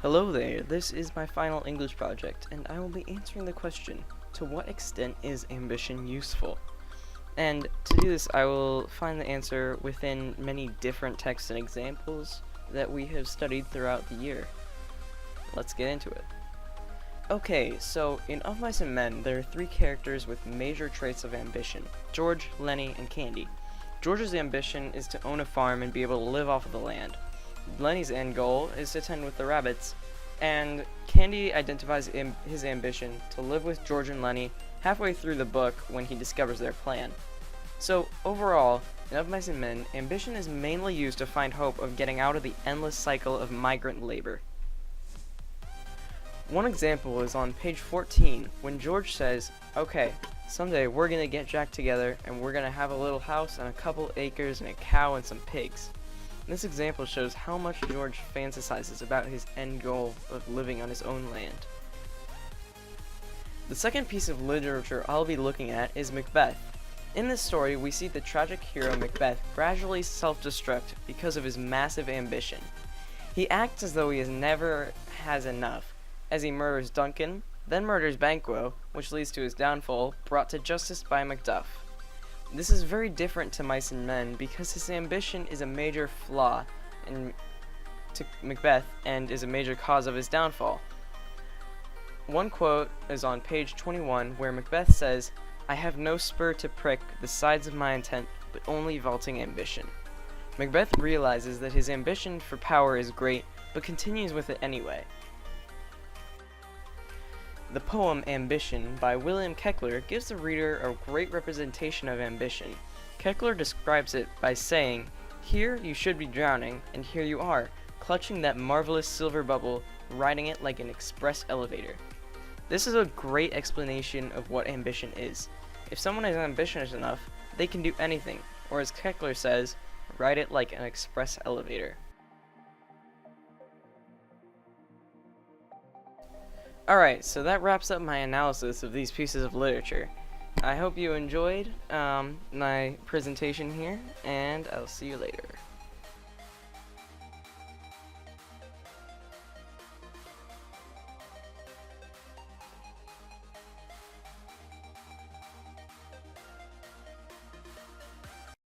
Hello there, this is my final English project, and I will be answering the question, to what extent is ambition useful? And to do this, I will find the answer within many different texts and examples that we have studied throughout the year. Let's get into it. Okay, so in Of Mice and Men, there are three characters with major traits of ambition: George, Lenny, and Candy. George's ambition is to own a farm and be able to live off of the land. Lenny's end goal is to tend with the rabbits, and Candy identifies his ambition to live with George and Lenny halfway through the book when he discovers their plan. So overall, in Of Mice and Men, ambition is mainly used to find hope of getting out of the endless cycle of migrant labor. One example is on page 14, when George says, "Okay, someday we're gonna get Jack together and we're gonna have a little house and a couple acres and a cow and some pigs." This example shows how much George fantasizes about his end goal of living on his own land. The second piece of literature I'll be looking at is Macbeth. In this story, we see the tragic hero Macbeth gradually self-destruct because of his massive ambition. He acts as though he never has enough, as he murders Duncan, then murders Banquo, which leads to his downfall, brought to justice by Macduff. This is very different to Mice and Men because his ambition is a major flaw to Macbeth and is a major cause of his downfall. One quote is on page 21 where Macbeth says, "I have no spur to prick the sides of my intent, but only vaulting ambition." Macbeth realizes that his ambition for power is great, but continues with it anyway. The poem Ambition by William Keckler gives the reader a great representation of ambition. Keckler describes it by saying, "Here you should be drowning, and here you are, clutching that marvelous silver bubble, riding it like an express elevator." This is a great explanation of what ambition is. If someone is ambitious enough, they can do anything, or as Keckler says, ride it like an express elevator. Alright, so that wraps up my analysis of these pieces of literature. I hope you enjoyed my presentation here, and I'll see you later.